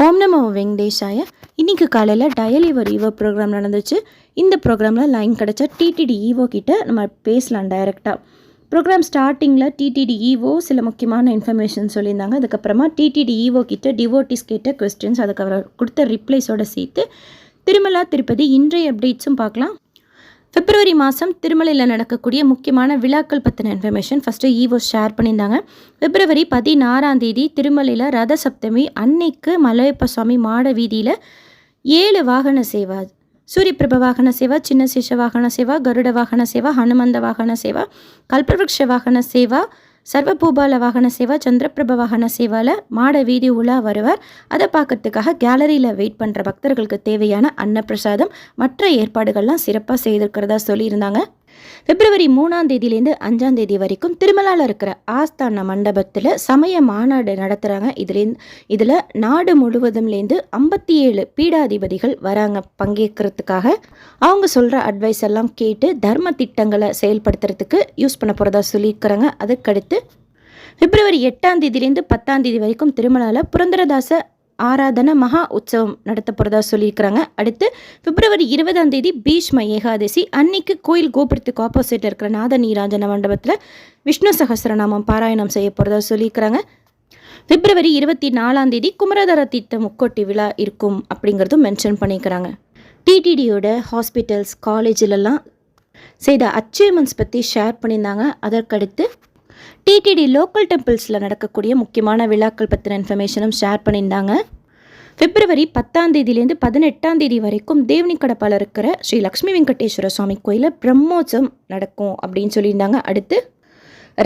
ஓம் நமோ வெங்கடேஷாய. இன்றைக்கி காலையில் டயல் யுவர் ஈவோ ப்ரோக்ராம் நடந்துச்சு. இந்த ப்ரோக்ராமில் லைன் கிடச்சா டிடிடி ஈவோ கிட்ட நம்ம பேசலாம் டைரெக்டாக. ப்ரோக்ராம் ஸ்டார்டிங்கில் டிடிடி ஈவோ சில முக்கியமான இன்ஃபர்மேஷன் சொல்லியிருந்தாங்க. அதுக்கப்புறமா டிடிடி ஈவோ கிட்ட டிவோட்டிஸ் கேட்ட கொஸ்டின்ஸ், அதுக்கு அவர் கொடுத்த ரிப்ளைஸோடு சேர்த்து திருமலா திருப்பதி இன்றைய அப்டேட்ஸும் பார்க்கலாம். பிப்ரவரி மாதம் திருமலையில் நடக்கக்கூடிய முக்கியமான விழாக்கள் பற்றின இன்ஃபர்மேஷன் ஃபஸ்ட்டு ஈவோ ஷேர் பண்ணியிருந்தாங்க. பிப்ரவரி 16 திருமலையில் ரத சப்தமி அன்னைக்கு மலையப்ப சுவாமி மாட வீதியில் 7 வாகன சேவா, சூரியபிரப வாகன சேவா, சின்ன சேஷ வாகன சேவா, கருட வாகன சேவா, ஹனுமந்த வாகன சேவா, கல்பவருஷ வாகன சேவா, சர்வபூபால வாகன சேவா, சந்திரபிரப வாகன சேவாவில் மாட வீதி உலா வருவார். அதை பார்க்கறதுக்காக கேலரியில் வெயிட் பண்ணுற பக்தர்களுக்கு தேவையான அன்னப்பிரசாதம் மற்ற ஏற்பாடுகள்லாம் சிறப்பாக செய்திருக்கிறதா சொல்லியிருந்தாங்க. பிப்ரவரி 3 5 வரைக்கும் திருமலாவில் இருக்கிற ஆஸ்தான மண்டபத்தில் சமய மாநாடு நடத்துகிறாங்க. இதில் நாடு முழுவதும்லேருந்து 57 பீடாதிபதிகள் வராங்க பங்கேற்கிறதுக்காக. அவங்க சொல்கிற அட்வைஸ் எல்லாம் கேட்டு தர்ம திட்டங்களை செயல்படுத்துறதுக்கு யூஸ் பண்ண போகிறதா சொல்லியிருக்கிறாங்க. அதுக்கடுத்து பிப்ரவரி 8 10 வரைக்கும் திருமலாவில் புரந்தரதாச ஆராதன மகா உற்சவம் நடத்த போகிறதா சொல்லியிருக்கிறாங்க. அடுத்து பிப்ரவரி 20 பீஷ்ம ஏகாதசி அன்னைக்கு கோயில் கோபுரத்துக்கு ஆப்போசிட் இருக்கிற நாத நீராஜன மண்டபத்தில் விஷ்ணு சகஸ்ரநாமம் பாராயணம் செய்ய போகிறதா சொல்லியிருக்கிறாங்க. பிப்ரவரி 24 குமரதர தீர்த்த முக்கோட்டி விழா இருக்கும் அப்படிங்கிறதும் மென்ஷன் பண்ணியிருக்கிறாங்க. டிடிடியோட ஹாஸ்பிட்டல்ஸ் காலேஜிலெல்லாம் செய்த அச்சீவ்மெண்ட்ஸ் பற்றி ஷேர் பண்ணியிருந்தாங்க. அதற்கடுத்து டிடிடி லோக்கல் டெம்பிள்ஸில் நடக்கக்கூடிய முக்கியமான விழாக்கள் பற்றின இன்ஃபர்மேஷனும் ஷேர் பண்ணியிருந்தாங்க. பிப்ரவரி 10 18 வரைக்கும் தேவனி கடப்பால் இருக்கிற ஸ்ரீ லக்ஷ்மி வெங்கடேஸ்வர சுவாமி கோயிலில் பிரம்மோற்சவம் நடக்கும் அப்படின்னு சொல்லியிருந்தாங்க. அடுத்து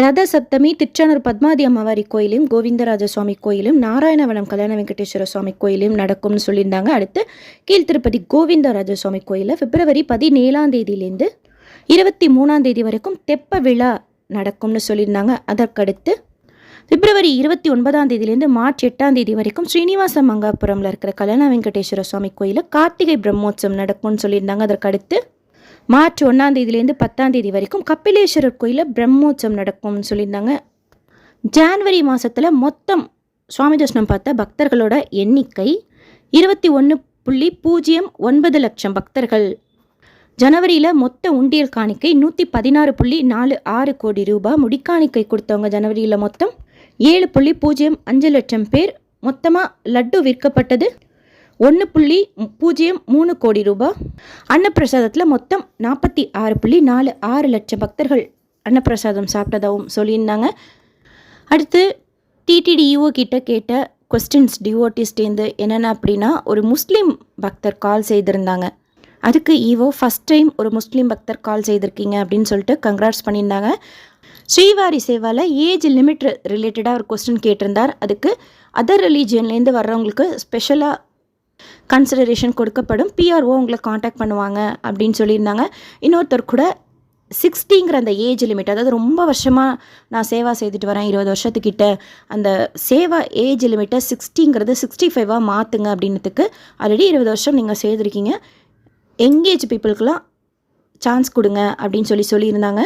ரத சப்தமி திருச்சானூர் பத்மாதி அம்மாவாரி கோயிலையும் கோவிந்தராஜ சுவாமி கோயிலும் நாராயணவனம் கல்யாண வெங்கடேஸ்வர சுவாமி கோயிலையும் நடக்கும்னு சொல்லியிருந்தாங்க. அடுத்து கீழ்த்திருப்பதி கோவிந்தராஜ சுவாமி கோயிலில் பிப்ரவரி 17 23 வரைக்கும் தெப்ப விழா நடக்கும்னு சொல்லியிருந்தாங்க. அதற்கடுத்து பிப்ரவரி 29 மார்ச் 8 வரைக்கும் ஸ்ரீனிவாச மங்காபுரமில் இருக்கிற கல்யாண வெங்கடேஸ்வர சுவாமி கோயிலில் கார்த்திகை பிரம்மோற்சவம் நடக்கும்னு சொல்லியிருந்தாங்க. அதற்கடுத்து மார்ச் 1 10 வரைக்கும் கபிலேஸ்வரர் கோயிலில் பிரம்மோற்சவம் நடக்கும்னு சொல்லியிருந்தாங்க. ஜான்வரி மாதத்தில் மொத்தம் சுவாமி தரிசனம் பார்த்த பக்தர்களோட எண்ணிக்கை 21.09 லட்சம் பக்தர்கள். ஜனவரியில் மொத்த உண்டியல் காணிக்கை 116.46 கோடி ரூபாய். முடிக்காணிக்கை கொடுத்தவங்க ஜனவரியில் மொத்தம் 7.05 லட்சம் பேர். மொத்தமாக லட்டு விற்கப்பட்டது 1.03 கோடி ரூபாய். அன்னப்பிரசாதத்தில் மொத்தம் 46.46 லட்சம் பக்தர்கள் அன்னப்பிரசாதம் சாப்பிட்டதாகவும் சொல்லியிருந்தாங்க. அடுத்து டிடிடி ஈவோ கிட்ட கேட்ட கொஸ்டின்ஸ் டிவோட்டிஸ்டேந்து என்னென்ன அப்படின்னா, ஒரு முஸ்லீம் பக்தர் கால் செய்திருந்தாங்க. அதுக்கு ஈவோ ஃபஸ்ட் டைம் ஒரு முஸ்லீம் பக்தர் கால் செய்திருக்கீங்க அப்படின்னு சொல்லிட்டு கங்க்ராட்ஸ் பண்ணியிருந்தாங்க. ஸ்ரீவாரி சேவாவில் ஏஜ் லிமிட் ரிலேட்டடாக ஒரு கொஸ்டின் கேட்டிருந்தார். அதுக்கு அதர் ரிலீஜியன்லேருந்து வர்றவங்களுக்கு ஸ்பெஷலாக கன்சிடரேஷன் கொடுக்கப்படும், பிஆர்ஓ உங்களை காண்டாக்ட் பண்ணுவாங்க அப்படின்னு சொல்லியிருந்தாங்க. இன்னொருத்தர் கூட 60ங்கிற அந்த ஏஜ் லிமிட், அதாவது ரொம்ப வருஷமாக நான் சேவா செய்துட்டு வரேன் 20 வருஷத்துக்கிட்ட, அந்த சேவா ஏஜ் லிமிட்டை 60ங்கிறது 65 மாற்றுங்க அப்படின்றதுக்கு ஆல்ரெடி 20 வருஷம் நீங்கள் செய்திருக்கீங்க, எங்கேஜ் பீப்புளுக்கெலாம் சான்ஸ் கொடுங்க அப்படின்னு சொல்லியிருந்தாங்க.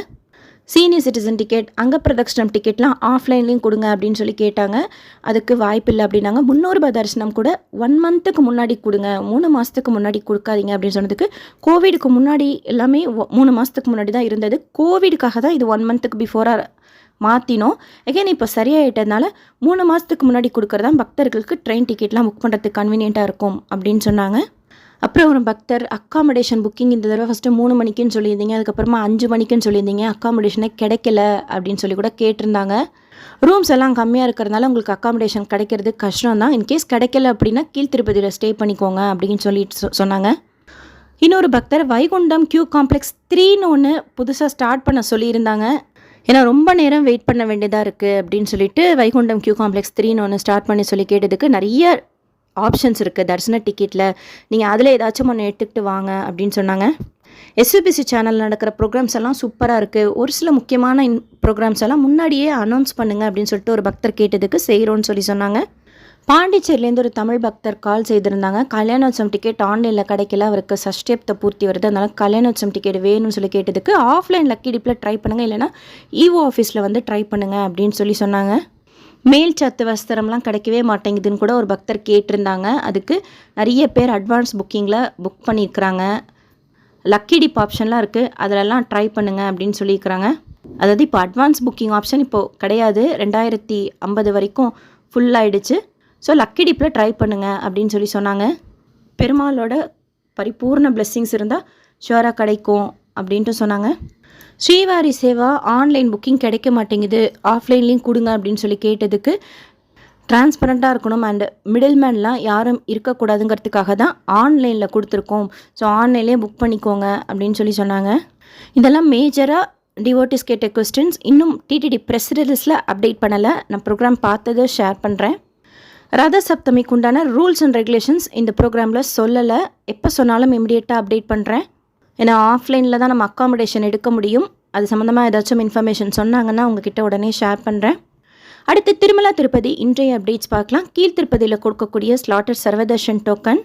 சீனியர் சிட்டிசன் டிக்கெட், அங்க பிரதட்சணம் டிக்கெட்லாம் ஆஃப்லைன்லேயும் கொடுங்க அப்படின்னு சொல்லி கேட்டாங்க. அதுக்கு வாய்ப்பில்லை அப்படின்னாங்க. 300 ரூபாய் தரிசனம் கூட 1 மந்த்துக்கு முன்னாடி கொடுங்க, 3 மாதத்துக்கு முன்னாடி கொடுக்காதீங்க அப்படின்னு சொன்னதுக்கு, கோவிடுக்கு முன்னாடி எல்லாமே 3 மாதத்துக்கு முன்னாடி தான் இருந்தது, கோவிடுக்காக தான் இது 1 மந்த்துக்கு பிஃபோராக மாற்றினோம், எகைன் இப்போ சரியாயிட்டதுனால 3 மாதத்துக்கு முன்னாடி கொடுக்குறதா பக்தர்களுக்கு ட்ரெயின் டிக்கெட்லாம் புக் பண்ணுறதுக்கு கன்வீனியண்ட்டாக இருக்கும் அப்படின்னு சொன்னாங்க. அப்புறம் ஒரு பக்தர் அக்காமடேஷன் புக்கிங் இந்த தடவை ஃபஸ்ட்டு 3 மணிக்குன்னு சொல்லியிருந்தீங்க, அதுக்கப்புறமா 5 மணிக்குன்னு சொல்லியிருந்தீங்க, அக்காமடேஷனே கிடைக்கல அப்படின்னு சொல்லி கூட கேட்டிருந்தாங்க. ரூம்ஸ் எல்லாம் கம்மியாக இருக்கிறதுனால உங்களுக்கு அக்காமடேஷன் கிடைக்கிறது கஷ்டம் தான். இன்கேஸ் கிடைக்கல அப்படின்னா கீழ்த்திருப்பதியில் ஸ்டே பண்ணிக்கோங்க அப்படின்னு சொல்லிட்டு சொன்னாங்க. இன்னொரு பக்தர் வைகுண்டம் கியூ காம்ப்ளெக்ஸ் 3ன்னு ஒன்று புதுசாக ஸ்டார்ட் பண்ண சொல்லியிருந்தாங்க. ஏன்னா ரொம்ப நேரம் வெயிட் பண்ண வேண்டியதாக இருக்குது அப்படின்னு சொல்லிட்டு வைகுண்டம் கியூ காம்ப்ளெக்ஸ் 3ன்னு ஒன்று ஸ்டார்ட் பண்ணி சொல்லி கேட்டதுக்கு, நிறைய ஆப்ஷன்ஸ் இருக்குது தரிசன டிக்கெட்டில், நீங்கள் அதில் ஏதாச்சும் ஒன்று எடுத்துக்கிட்டு வாங்க அப்படின்னு சொன்னாங்க. எஸ்விபிசி சேனலில் நடக்கிற ப்ரோக்ராம்ஸ் எல்லாம் சூப்பராக இருக்குது, ஒரு சில முக்கியமான ப்ரோக்ராம்ஸ் எல்லாம் முன்னாடியே அனௌன்ஸ் பண்ணுங்கள் அப்படின்னு சொல்லிட்டு ஒரு பக்தர் கேட்டதுக்கு செய்கிறோன்னு சொன்னாங்க. பாண்டிச்சேரியிலேருந்து ஒரு தமிழ் பக்தர் கால் செய்திருந்தாங்க. கல்யாணோத்சவம் டிக்கெட் ஆன்லைனில் கிடைக்கல, அவருக்கு சஷ்டேப்த பூர்த்தி வருது, அதனால் கல்யாணோத்சவம் டிக்கெட் வேணும்னு சொல்லி கேட்டதுக்கு, ஆஃப்லைன் லக்கி டிப்பில் ட்ரை பண்ணுங்கள், இல்லைனா ஈவோ ஆஃபீஸில் வந்து ட்ரை பண்ணுங்கள் அப்படின்னு சொன்னாங்க. மேல் சத்து வஸ்திரம்லாம் கிடைக்கவே மாட்டேங்குதுன்னு கூட ஒரு பக்தர் கேட்டிருந்தாங்க. அதுக்கு நிறைய பேர் அட்வான்ஸ் புக்கிங்கில் புக் பண்ணியிருக்கிறாங்க. லக்கி டிப் ஆப்ஷன்லாம் இருக்குது, அதிலெல்லாம் ட்ரை பண்ணுங்கள் அப்படின்னு சொல்லியிருக்கிறாங்க. அதாவது இப்போ அட்வான்ஸ் புக்கிங் ஆப்ஷன் இப்போது கிடையாது, 2050 வரைக்கும் ஃபுல் ஆகிடுச்சு. ஸோ லக்கி டிப்பில் ட்ரை பண்ணுங்கள் அப்படின்னு சொன்னாங்க. பெருமாளோட பரிபூர்ண பிளெஸ்ஸிங்ஸ் இருந்தால் ஷுவராக கிடைக்கும் அப்படின்ட்டு சொன்னாங்க. ஸ்ரீவாரி சேவா ஆன்லைன் புக்கிங் கிடைக்க மாட்டேங்குது, ஆஃப்லைன்லேயும் கொடுங்க அப்படின்னு கேட்டதுக்கு டிரான்ஸ்பரண்ட்டாக இருக்கணும் அண்ட் மிடில்மேன்லாம் யாரும் இருக்கக்கூடாதுங்கிறதுக்காக தான் ஆன்லைனில் கொடுத்துருக்கோம். ஸோ ஆன்லைன்லேயே புக் பண்ணிக்கோங்க அப்படின்னு சொன்னாங்க. இதெல்லாம் மேஜராக டிவோட்டிஸ் கேட்ட கொஸ்டின்ஸ். இன்னும் டிடிடி ப்ரெஸ் ரிலீஸில் அப்டேட் பண்ணலை. நான் ப்ரோக்ராம் பார்த்ததை ஷேர் பண்ணுறேன். ரத சப்தமிக்கு உண்டான ரூல்ஸ் அண்ட் ரெகுலேஷன்ஸ் இந்த ப்ரோக்ராமில் சொல்லலை. எப்போ சொன்னாலும் இமிடியேட்டாக அப்டேட் பண்ணுறேன். ஏன்னா ஆஃப்லைனில் தான் நம்ம அக்காமடேஷன் எடுக்க முடியும். அது சம்மந்தமாக ஏதாச்சும் இன்ஃபர்மேஷன் சொன்னாங்கன்னா உங்ககிட்ட உடனே ஷேர் பண்ணுறேன். அடுத்து திருமலா திருப்பதி இன்றைய அப்டேட்ஸ் பார்க்கலாம். கீழ் திருப்பதியில் கொடுக்கக்கூடிய ஸ்லாட்டட் சர்வதர்ஷன் டோக்கன்,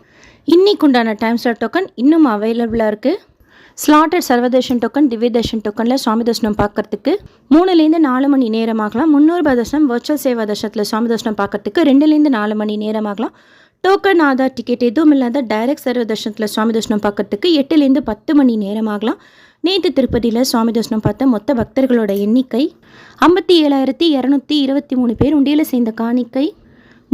இன்னைக்கு உண்டான டைம் ஸ்லாட் டோக்கன் இன்னும் அவைலபிளாக இருக்குது. ஸ்லாட்டட் சர்வதர்ஷன் டோக்கன், திவ்ய தர்ஷன் டோக்கனில் சுவாமி தர்ஷனம் பார்க்கறதுக்கு 3லேருந்து 4 மணி நேரமாகலாம். 300 ரூபாய் தர்ஷனம் வர்ச்சுவல் சேவா தர்ஷனத்தில் சுவாமி தர்ஷனம் பார்க்கறதுக்கு 2லேருந்து 4 மணி நேரமாகலாம். டோக்கன் ஆதார் டிக்கெட் எதுவும் இல்லாத டைரக்ட் சர்வ தர்ஷனத்தில் சுவாமி தர்ஷனம் பார்க்கறதுக்கு 8லேருந்து 10 மணி நேரமாகலாம். நேற்று திருப்பதியில் சுவாமி தர்ஷனம் பார்த்த மொத்த பக்தர்களோட எண்ணிக்கை 57,223 பேர். உண்டியில் சேர்ந்த காணிக்கை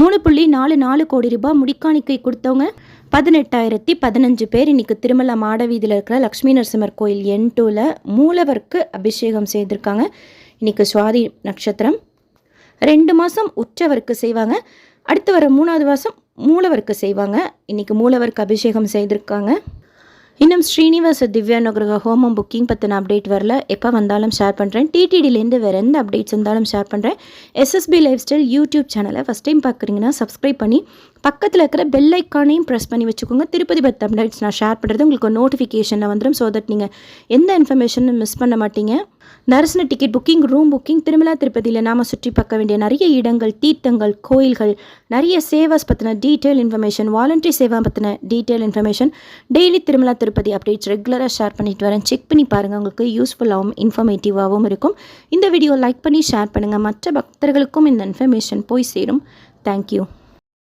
3.44 கோடி ரூபாய். முடிக்காணிக்கை கொடுத்தவங்க 18,015 பேர். இன்றைக்கி திருமலா மாடவீதியில் இருக்கிற லக்ஷ்மி நரசிம்மர் கோயில் N2ல் மூலவருக்கு அபிஷேகம் செய்திருக்காங்க. இன்றைக்கி சுவாதி நட்சத்திரம். 2 மாதம் உற்சவருக்கு செய்வாங்க. அடுத்து வர 3வது மாதம் மூலவருக்கு செய்வாங்க. இன்றைக்கி மூலவருக்கு அபிஷேகம் செய்திருக்காங்க. இன்னும் ஸ்ரீனிவாச திவ்யானுகிரக ஹோமம் புக்கிங் பற்றின அப்டேட் வரல. எப்போ வந்தாலும் ஷேர் பண்ணுறேன். டிடிடிலேருந்து வேறு எந்த அப்டேட்ஸ் இருந்தாலும் ஷேர் பண்ணுறேன். SSB லைஃப் ஸ்டைல் யூடியூப் சேனலை ஃபஸ்ட் டைம் பார்க்குறீங்கன்னா சப்ஸ்கிரைப் பண்ணி பக்கத்தில் இருக்கிற பெல் ஐக்கானையும் ப்ரெஸ் பண்ணி வச்சுக்கோங்க. திருப்பதி பற்றி அப்டேட்ஸ் நான் ஷேர் பண்ணுறது உங்களுக்கு நோட்டிஃபிகேஷனில் வந்துடும். ஸோ தட் நீங்கள் எந்த இன்ஃபர்மேஷனும் மிஸ் பண்ண மாட்டீங்க. தரிசன ticket booking, room booking, Tirumala திருப்பதியில் நாம் சுற்றி பார்க்க வேண்டிய நிறைய இடங்கள், தீர்த்தங்கள், கோயில்கள், நிறைய சேவாஸ் பற்றின டீட்டெயில் இன்ஃபர்மேஷன், வாலண்டரி சேவா பற்றின detail information, daily Tirumala Tirupati updates ரெகுலராக ஷேர் பண்ணிட்டு வரேன். செக் பண்ணி பாருங்கள், உங்களுக்கு யூஸ்ஃபுல்லாகவும் இன்ஃபர்மேட்டிவாகவும் இருக்கும். இந்த வீடியோ லைக் பண்ணி ஷேர் பண்ணுங்கள். மற்ற பக்தர்களுக்கும் இந்த இன்ஃபர்மேஷன் போய் சேரும். தேங்க்யூ.